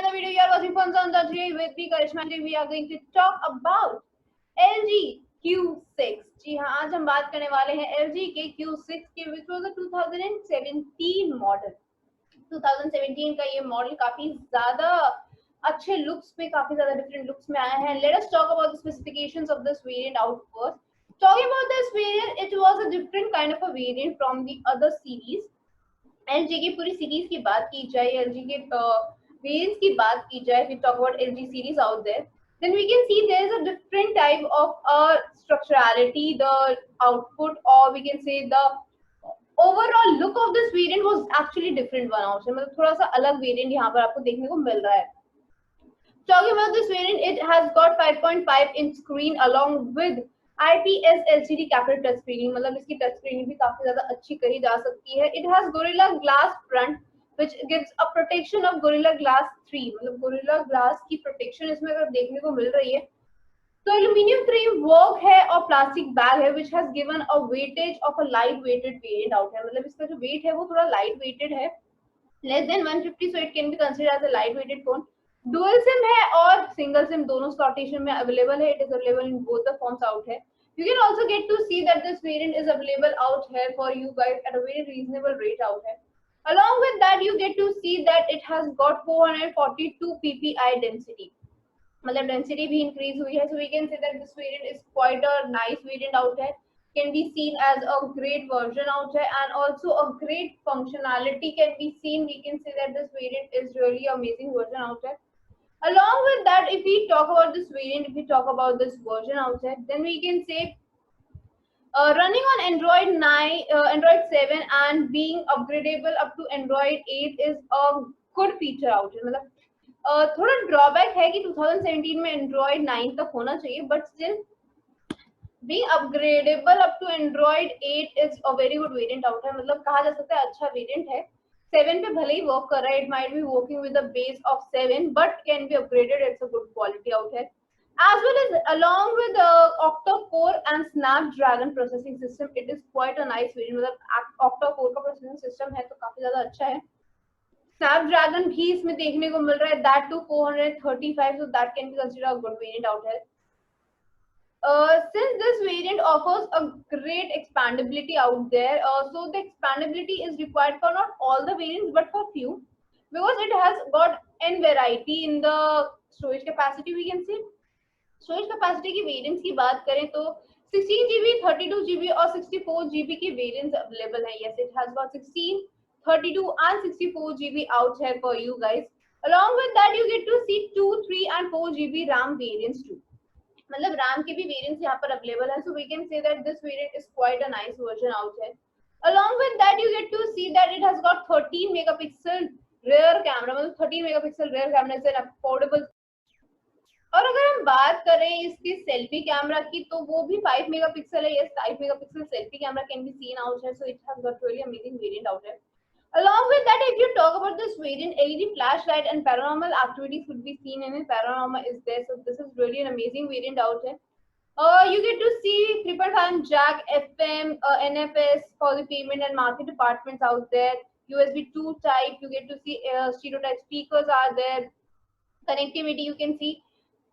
another video. You are watching Phones on the 3 with me, Karishma. Today we are going to talk about LG Q6. जी हाँ, आज हम बात करने वाले हैं LG के Q6 के, which was a 2017 मॉडल. 2017 का ये मॉडल काफी ज्यादा अच्छे लुक्स में, काफी ज्यादा डिफरेंट लुक्स में आया है. Let us talk about the specifications of this variant out first. Talking about this variant, it was a different kind of a variant from the other series. LG की पूरी series की बात की जाए, LG के वेरिएंट्स की बात की जाए, we talk about LG series out there, then we can see there is a different type of structurality, the output, or we can say the overall look of this variant was actually different one also. मतलब थोड़ा सा अलग variant यहाँ पर आपको देखने को मिल रहा है. Talking about this variant, it has got 5.5 inch screen along with IPS LCD capital touch screening. मतलब इसकी टच स्क्रीनिंग भी काफी ज्यादा अच्छी करी जा सकती है. It has gorilla glass front which gives a protection of Gorilla Glass 3. मतलब Gorilla Glass की प्रोटेक्शन इसमें अगर देखने को मिल रही है तो एल्यूमिनियम फ्रेम वर्क है और प्लास्टिक बैग है which has given a weightage of a light weighted variant out है. मतलब इसका जो वेट है वो थोड़ा लाइट वेटेड है, less than 150, so it can be considered as a light weighted phone. Dual SIM है और सिंगल सिम दोनों स्लॉटेशन में अवेलेबल है. It is available in both the forms out है. You can also get to see that this variant is available out here for you guys at a very reasonable rate out here. Along with that, you get to see that it has got 442 ppi density. मतलब density भी increase हुई है, so we can say that this variant is quite a nice variant out here. Can be seen as a great version out here and also a great functionality can be seen. We can say that this variant is really amazing version out here. Along with that, if we talk about this variant, if we talk about this version out here, then we can say running on Android 9, Android 7 and being upgradable up to Android 8 is a good feature out here. मतलब थोड़ा drawback है कि 2017 में Android 9 तक होना चाहिए, but still being upgradable up to Android 8 is a very good variant out here. मतलब कहा जा सकता है अच्छा वेरिएंट है. 7 पे भले ही वर्क कर रहा है, it might be working with the base of 7 but can be upgraded. It's a good quality out here. As well as along with octa-core and Snapdragon processing system, it is quite a nice variant. मतलब octa-core का processing system है तो काफी ज्यादा अच्छा है. Snapdragon भी इसमें देखने को मिल रहा है, that too 435, so that can be considered a good variant out here. Since this variant offers a great expandability out there, so the expandability is required for not all the variants but for few, because it has got n variety in the storage capacity. We can say storage capacity की variants की बात करें तो 16GB, 32GB और 64GB की variants available है. Yes, it has got 16, 32 and 64GB out here for you guys. Along with that, you get to see 2, 3 and 4GB RAM variants too. मतलब RAM के भी वेरिएंट्स यहाँ पर अवेलेबल है, so we can say that this variant is quite a nice version out here. Along with that, you get to see that it has got 13 megapixel rear camera. मतलब 13 megapixel rear camera is an affordable. और अगर हम बात करें इसकी selfie camera की तो वो भी 5 मेगापिक्सल है. Yes, 5 megapixel selfie camera can be seen out here, so it has got really amazing variant out here. Along with that, if you talk about this variant, LED flashlight and paranormal activities could be seen in it. Panorama is there, so this is really an amazing variant out here. You get to see 3.5 jack, FM, NFS for the payment and market departments out there. USB 2 type, you get to see stereo type speakers are there. Connectivity you can see.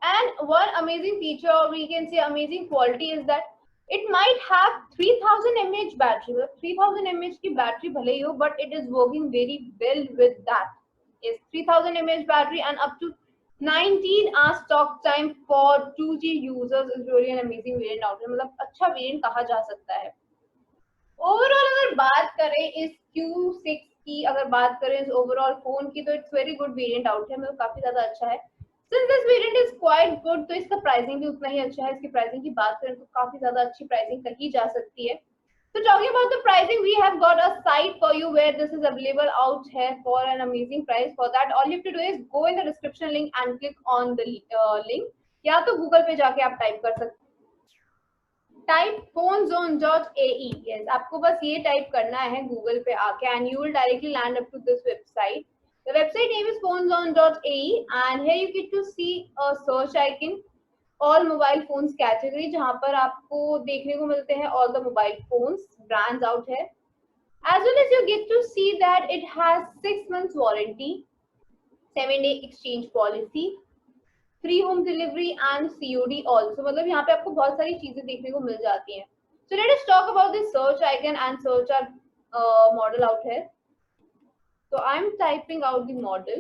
And one amazing feature, or we can say amazing quality, is that it might have 3000 mAh battery. 3000 mAh की battery भले ही हो, but it is working very well with that. Yes, 3000 mAh battery and up to 19 hours talk time for 2G users is really an amazing variant out. मतलब अच्छा variant कहा जा सकता है. Overall अगर बात करें इस Q6 की, अगर बात करें इस ओवरऑल फोन की, तो it's very good variant out है. मतलब काफी ज्यादा अच्छा है. Since this variant is quite good, तो इसका प्राइसिंग भी उतना ही अच्छा है. इसकी प्राइसिंग की बात करें तो काफी ज्यादा अच्छी प्राइसिंग कही जा सकती है. So talking about the pricing, we have got a site for you where this is available out here for an amazing price. For that, all you have to do is go in the description link and click on the link. या तो Google पे जाके आप type कर सकते हैं, type phonezone.ae. yes, आपको बस ये टाइप करना है गूगल पे आके and you will directly land up to this website. The website name is phonezone.ae and here you get to see a search icon, all mobile phones category, जहाँ पर आपको देखने को मिलते हैं all the mobile phones brands out here. As well as you get to see that it has 6 months warranty, 7-day exchange policy, free home delivery and COD also. मतलब यहाँ पे आपको बहुत सारी चीजें देखने को मिल जाती हैं। So let us talk about this search icon and search our model out here. So I'm typing out the model.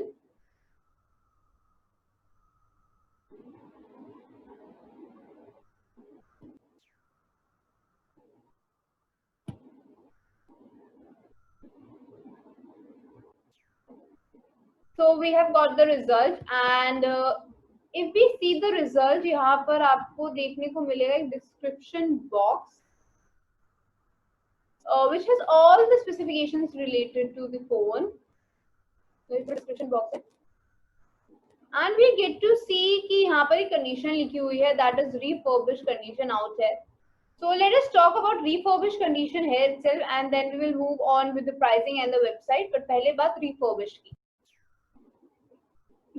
So we have got the result and if we see the result, यहाँ पर आपको देखने को मिलेगा एक description box which has all the specifications related to the phone. So it's a description box and we get to see कि यहाँ पर एक condition लिखी हुई है, that is refurbished condition out there. So let us talk about refurbished condition here itself and then we will move on with the pricing and the website. But पहले बात refurbished की।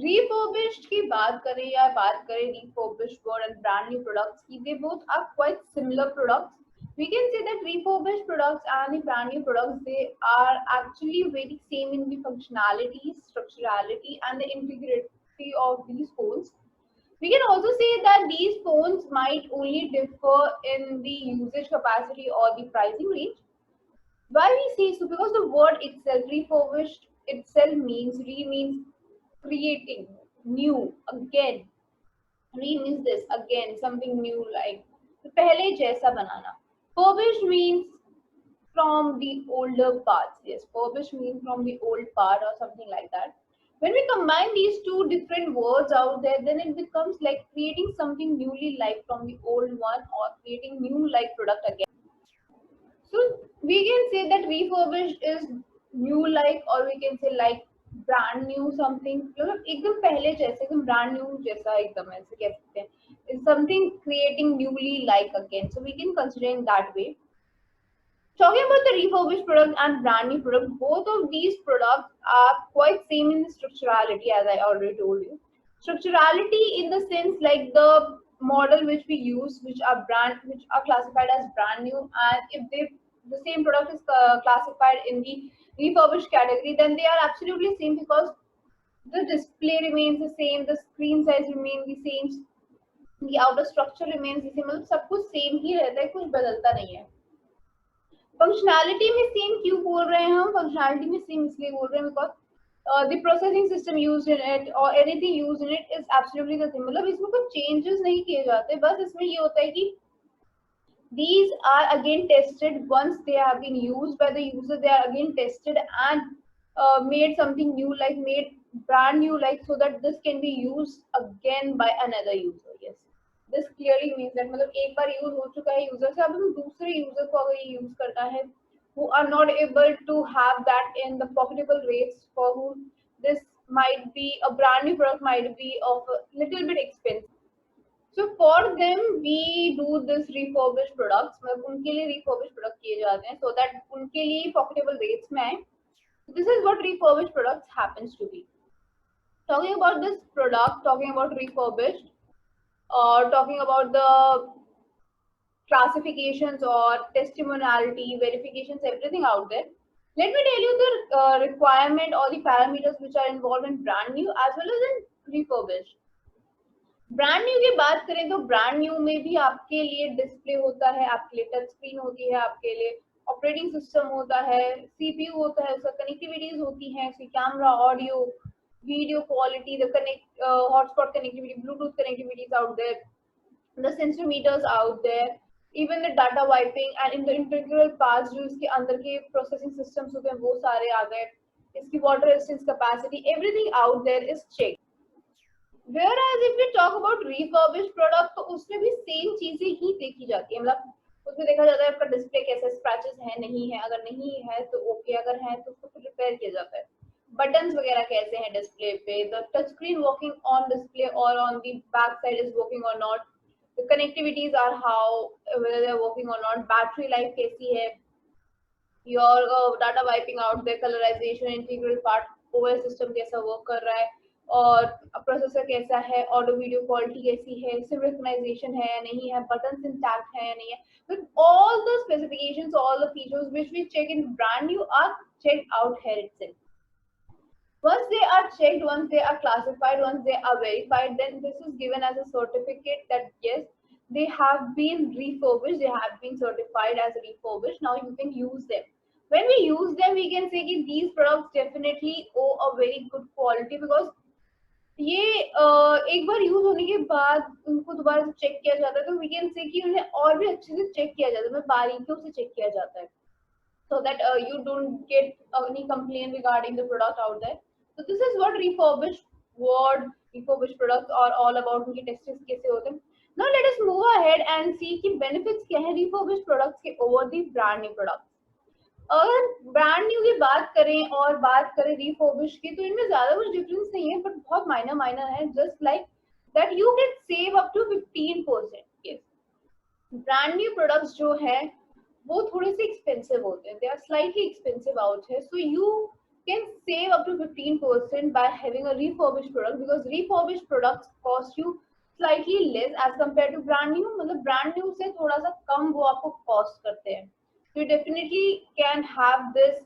Refurbished की बात करें या बात करें refurbished word and brand new products की, they both are quite similar products. We can say that refurbished products and the brand new products, they are actually very same in the functionality, structurality and the integrity of these phones. We can also say that these phones might only differ in the usage capacity or the pricing range. Why we say so? Because the word itself, refurbished itself means creating, new, again. Re means this, again, something new, like पहले जैसा बनाना. Furbished means from the older parts. Yes, furbished means from the old part or something like that. When we combine these two different words out there, then it becomes like creating something newly like from the old one or creating new like product again. So we can say that refurbished is new like, or we can say like brand new something. मतलब एकदम पहले जैसे, एकदम brand new जैसा, एकदम ऐसे कह सकते हैं. Is something creating newly like again. So we can consider in that way. Talking about the refurbished product and brand new product, both of these products are quite same in the structurality, as I already told you. Structurality in the sense like the model which we use, which are classified as brand new, and if the same product is classified in the refurbished category, then they are absolutely same because the display remains the same, the screen size remains the same, the outer structure remains the same. मतलब सब कुछ same ही रहता है, कुछ बदलता नहीं है. Functionality में सेम क्यों बोल रहे हैं हम? फंक्शनैलिटी में सेम इसलिए बोल रहे हैं because the processing system used in it और anything used in it is absolutely the same. मतलब इसमें कुछ चेंजेस नहीं किए जाते, बस इसमें ये होता है कि these are again tested once they have been used by the user. They are again tested and made something new, like made brand new, like so that this can be used again by another user. Yes, this clearly means that मतलब एक बार use हो चुका है user से, अब हम दूसरे user को अगर ये यूज करना है who are not able to have that in the profitable rates, for whom this might be a brand new product, might be of a little bit expensive. So for them we do this refurbished products. मतलब उनके लिए refurbished product किए जाते हैं so that उनके लिए profitable rates में आए. This is what refurbished products happens to be. Talking about this product, talking about refurbished, or talking about the classifications or testimoniality, verifications, everything out there. Let me tell you the requirement or the parameters which are involved in brand new as well as in refurbished. Brand new की बात करें तो brand new में भी आपके लिए display होता है, आपके लिए टच स्क्रीन होती है, आपके लिए ऑपरेटिंग सिस्टम होता है, CPU होता है, उसका कनेक्टिविटीज होती हैं, उसकी camera, audio, video quality, the connect hotspot connectivity, Bluetooth connectivities out there, the sensor meters out there, even the data wiping and in the integral parts जो इसके अंदर के प्रोसेसिंग सिस्टम्स होते हैं वो सारे आ गए, इसकी water resistance capacity, everything out there is check. Whereas if we talk about refurbished product, तो उसमें भी सेम चीजें ही देखी जाती है. मतलब उसमें देखा जाता है आपका डिस्प्ले कैसे, स्क्रैचेस है नहीं है, अगर नहीं है तो ओके, अगर है तो उसको रिपेयर किया जाता है. बटन्स वगैरह कैसे हैं डिस्प्ले पे, the touch screen working on display और on the back side is working और not, the connectivities are how, whether they are working or not, battery life कैसी है, your data wiping out there, colourisation, integral part, OS system कैसा work कर रहा है और processor कैसा है, ऑडियो वीडियो क्वालिटी कैसी है, सिम रिकग्नाइजेशन है या नहीं है, बटन्स इंटैक्ट है या नहीं है. With all the specifications, all the features which we check in brand new are checked out here itself. Once they are checked, once they are classified, once they are verified, then this is given as a certificate that yes, they have been refurbished, they have been certified as refurbished. Now you can use them. When we use them, we can say that these products definitely owe a very good quality, because ये एक बार use होने के बाद उनको दोबारा से check किया जाता है, तो वी कैन से कि उन्हें और भी अच्छे से चेक किया जाता है, बारीकियों से चेक किया जाता है, so that you don't get any complaint regarding the product out there. So this is what refurbished products are all about. उनके टेस्ट्स कैसे होते हैं. Now let us move ahead and see कि benefits क्या है refurbished products के over the brand new products. अगर brand new की बात करें और बात करें रिफर्बिश की, तो इनमें ज्यादा कुछ डिफरेंस नहीं है, बट बहुत माइनर है. Just like that you can save up to 15%. Brand new products जो है वो थोड़े से एक्सपेंसिव होते हैं, they are slightly expensive out है. So you can save up to 15% by having a refurbish product, because refurbish products cost you slightly less as compare to brand new. मतलब brand new से थोड़ा सा कम वो आपको cost करते हैं. You definitely can have this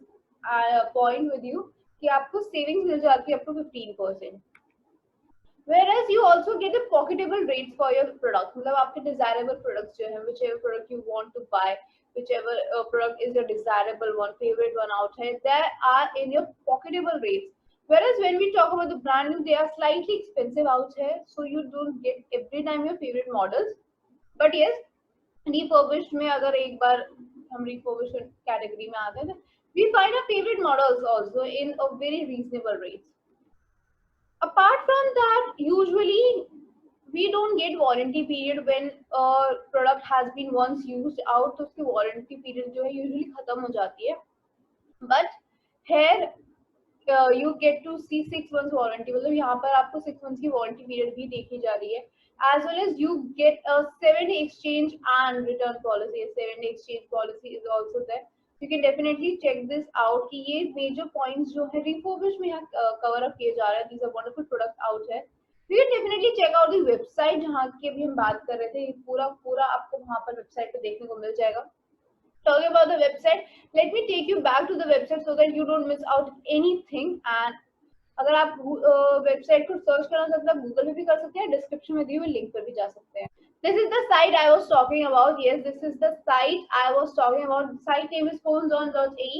point with you कि आपको savings मिल जाती है up to 15%. Whereas you also get a pocketable rates for your product. मतलब आपके desirable products जो है, whichever product you want to buy, whichever product is your desirable one, favorite one out here, they are in your pocketable rates. Whereas when we talk about the brand new, they are slightly expensive out here, so you don't get every time your favorite models. But yes, refurbished में अगर एक बार हम refurbished category में आते हैं, we find our favorite models also in a very reasonable rates. Apart from that, usually we don't get warranty period when a product has been once used out, तो उसकी warranty period जो है usually खत्म हो जाती है. But here you get to see 6 months warranty. मतलब यहाँ पर आपको 6 months की warranty period भी देखी जा रही है. As well as you get a 7-day exchange and return policy. A 7-day exchange policy is also there. You can definitely check this out कि ये major points जो है refurbished में यहाँ cover up किए जा रहे हैं. These are wonderful products out there. You can definitely check out the website जहाँ की अभी हम बात कर रहे थे. पूरा आपको वहाँ पर website पे देखने को मिल जाएगा. Talking about the website, let me take you back to the website so that you don't miss out anything. And अगर आप वेबसाइट को सर्च करना चाहते हैं, गूगल में भी कर सकते हैं, डिस्क्रिप्शन में दिए हुए लिंक पर भी जा सकते हैं. This is the site I was talking about. Yes, this is the site I was talking about. Site name is phoneson.ae,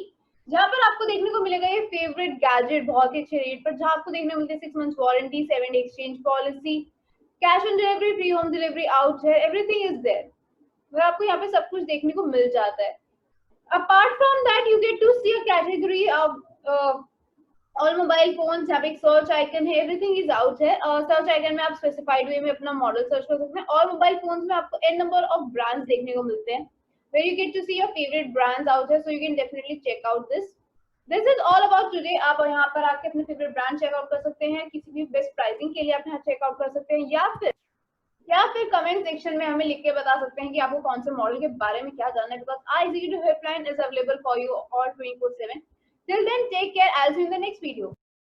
जहाँ पर आपको देखने को मिलेगा ये फेवरेट गैजेट बहुत ही अच्छे रेट पर, जहाँ आपको देखने को मिलते हैं 6 months warranty, 7-day exchange policy, cash on delivery, free home delivery out है, एवरीथिंग इज देयर. मतलब आपको यहाँ पे सब कुछ देखने को मिल जाता है. Apart from that, you get to see a category of all mobile phones. यहाँ पे एक सर्च आइकन है, एवरीथिंग इज आउट है. सर्च आइकन में आप स्पेसिफाइड वे में अपना मॉडल सर्च कर सकते हैं. और मोबाइल फोन्स में आपको n नंबर ऑफ ब्रांड्स देखने को मिलते हैं, where you get to see your favorite brands out there, so you can definitely check out this. This is all about today. आप यहाँ पर आके अपने फेवरेट ब्रांड चेकआउट कर सकते हैं, किसी भी बेस्ट प्राइसिंग के लिए आप यहाँ चेकआउट कर सकते हैं, या फिर कमेंट सेक्शन में हमें लिख के बता सकते हैं कि आपको कौन से मॉडल के बारे में क्या जानना है, because our executive helpline is available for you all 24/7. Till then, take care. I'll see you in the next video.